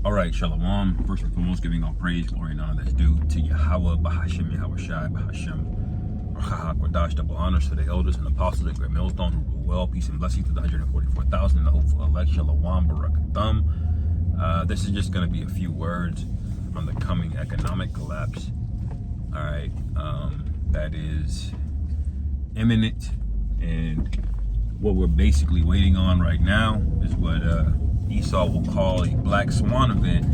All right, Shalom. First and foremost, giving all praise, glory, and honor that's due to Yahweh, Bahashem, Yahweh Shai, Bahashem, Quadash, double honors to the elders and apostles at Great Millstone who rule well. Peace and blessings to the 144,000 and the hopeful elect. Shalom, Barakathum. This is just going to be a few words on the coming economic collapse. All right, that is imminent, and what we're basically waiting on right now is what Esau will call a black swan event.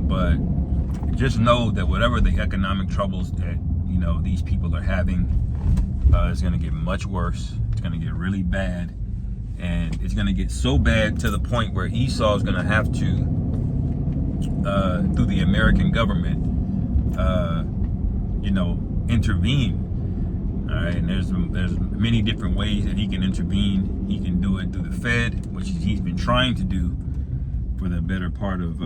But just know that whatever the economic troubles that these people are having is going to get much worse. It's going to get really bad, and it's going to get so bad to the point where Esau is going to have to, through the American government, intervene. All right, and there's many different ways that he can intervene. He can do it through the Fed, which he's been trying to do for the better part of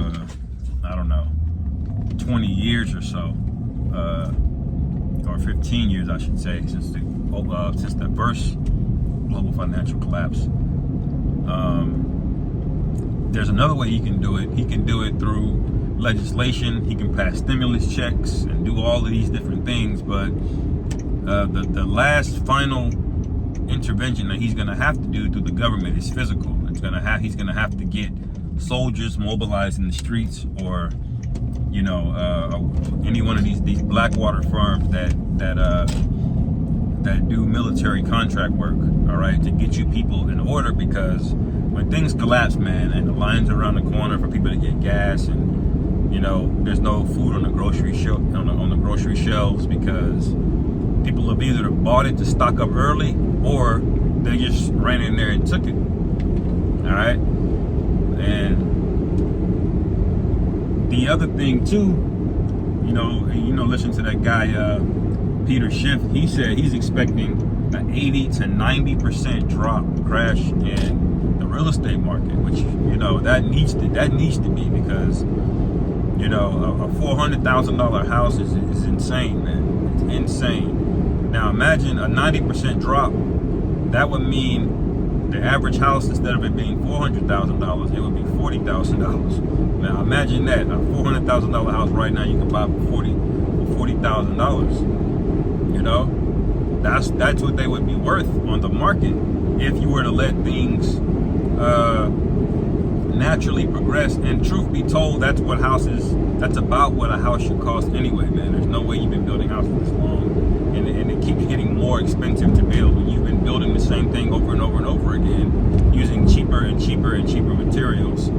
20 years or so, or 15 years, I should say, since the first global financial collapse. There's another way he can do it. He can do it through legislation. He can pass stimulus checks and do all of these different things, but the last final intervention that he's going to have to do through the government is physical. He's going to have to get soldiers mobilized in the streets, or any one of these Blackwater firms that do military contract work. All right, to get you people in order, because when things collapse, man, and the lines around the corner for people to get gas, and there's no food on the grocery on the grocery shelves because people have either bought it to stock up early, or they just ran in there and took it. All right. And the other thing too, listen to that guy, Peter Schiff. He said he's expecting an 80 to 90% crash in the real estate market, which, that needs to be, because, a $400,000 house is insane, man. It's insane. Now imagine a 90% drop. That would mean the average house, instead of it being $400,000, it would be $40,000. Now imagine that, a $400,000 house right now you can buy for $40,000. That's what they would be worth on the market if you were to let things naturally progress. And truth be told, that's about what a house should cost anyway, man. There's no way you've been building houses this long, and it keeps getting more expensive to build when you've been building the same thing over and over and over again, using cheaper and cheaper and cheaper materials.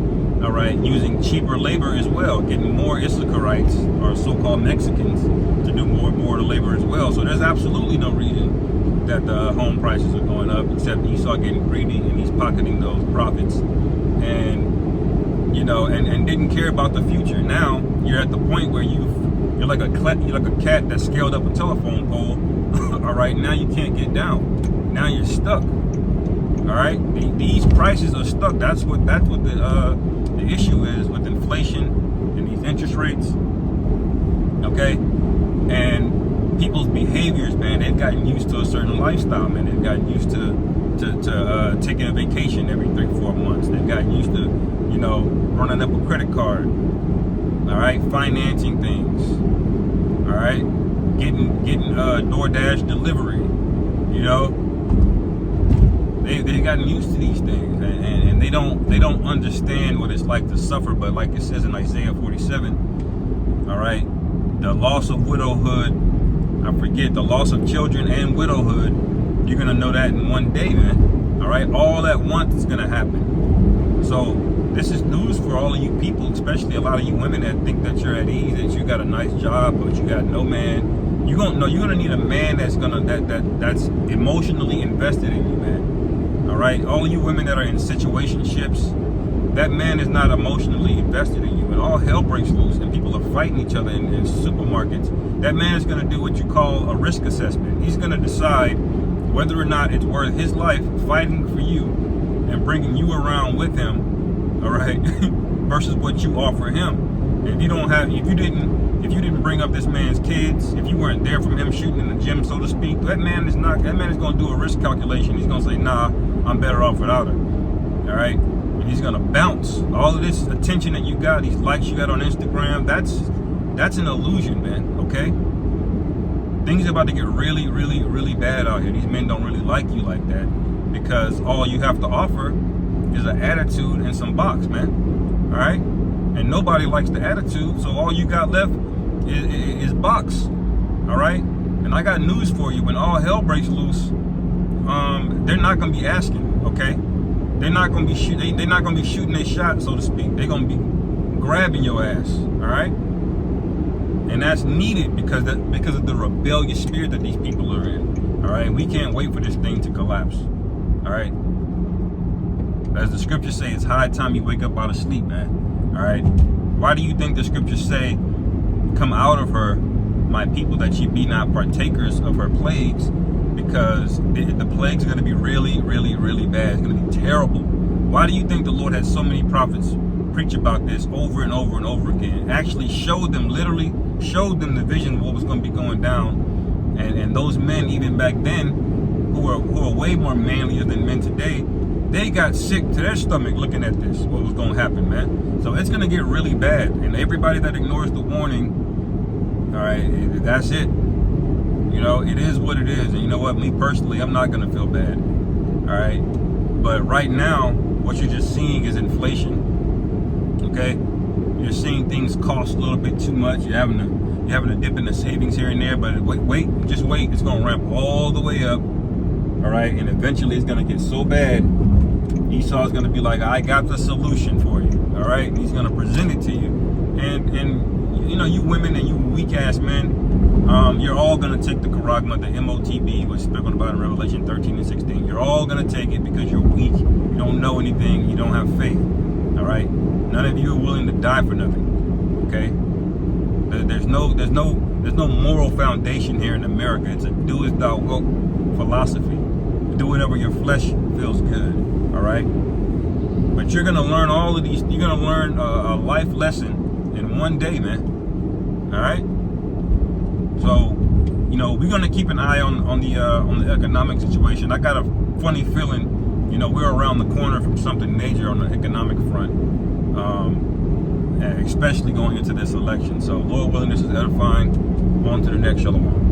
All right, using cheaper labor as well, getting more Issacharites, or so-called Mexicans, to do more and more of the labor as well. So there's absolutely no reason that the home prices are going up, except Esau getting greedy and he's pocketing those profits, and and didn't care about the future. Now you're at the point where you're like a cat that scaled up a telephone pole. All right, now you can't get down. Now you're stuck. All right, these prices are stuck. That's what the issue is with inflation and these interest rates. Okay, and people's behaviors, man, they've gotten used to a certain lifestyle, man. They've gotten used to taking a vacation every 3-4 months. They've gotten used to running up a credit card. All right, financing things. All right, getting DoorDash delivery. They've gotten used to these things, and they don't understand what it's like to suffer. But like it says in Isaiah 47, all right, the loss of widowhood, the loss of children and widowhood, you're gonna know that in one day, man. All right, all at once is gonna happen. So this is news for all of you people, especially a lot of you women that think that you're at ease, that you got a nice job, but you got no man. You're gonna need a man that's emotionally invested in you, man. All right, all of you women that are in situationships, that man is not emotionally invested in you, and all hell breaks loose and people are fighting each other in supermarkets. That man is going to do what you call a risk assessment. He's going to decide whether or not it's worth his life fighting for you and bringing you around with him, all right, versus what you offer him. And if you didn't bring up this man's kids, if you weren't there from him shooting in the gym, so to speak, that man is going to do a risk calculation. He's going to say, nah, I'm better off without her. All right. He's gonna bounce. All of this attention that you got, these likes you got on Instagram, that's an illusion, man. Okay? Things are about to get really, really, really bad out here. These men don't really like you like that because all you have to offer is an attitude and some box, man. All right? And nobody likes the attitude, so all you got left is box. All right? And I got news for you. When all hell breaks loose, they're not gonna be asking, okay? They're not gonna be they're not gonna be shooting their shot, so to speak. They're gonna be grabbing your ass, all right? And that's needed because of the rebellious spirit that these people are in. All right, we can't wait for this thing to collapse. All right, as the scriptures say, it's high time you wake up out of sleep, man. All right, why do you think the scriptures say, "Come out of her, my people, that ye be not partakers of her plagues"? Because the plagues are going to be really, really, really bad. It's going to be terrible. Why do you think the Lord had so many prophets preach about this over and over and over again? Actually literally showed them the vision of what was going to be going down. And those men, even back then, who are way more manlier than men today, they got sick to their stomach looking at this, what was going to happen, man. So it's going to get really bad. And everybody that ignores the warning, all right, that's it. You know, it is what it is. And you know what? Me personally, I'm not going to feel bad. All right. But right now, what you're just seeing is inflation. Okay. You're seeing things cost a little bit too much. You're having to dip in the savings here and there. But just wait. It's going to ramp all the way up. All right. And eventually it's going to get so bad. Esau's going to be like, I got the solution for you. All right. And he's going to present it to you. And you know, you women and you weak ass men, you're all going to take the charagma, the MOTB, which is spoken about in Revelation 13 and 16. You're all going to take it because you're weak. You don't know anything. You don't have faith. All right? None of you are willing to die for nothing. Okay? There's no moral foundation here in America. It's a do as thou wilt philosophy. Do whatever your flesh feels good. All right? But you're going to learn all of these. You're going to learn a life lesson in one day, man. All right? So, you know, we're gonna keep an eye on the economic situation. I got a funny feeling, you know, we're around the corner from something major on the economic front, especially going into this election. So, Lord willing, this is edifying. On to the next. Shalom.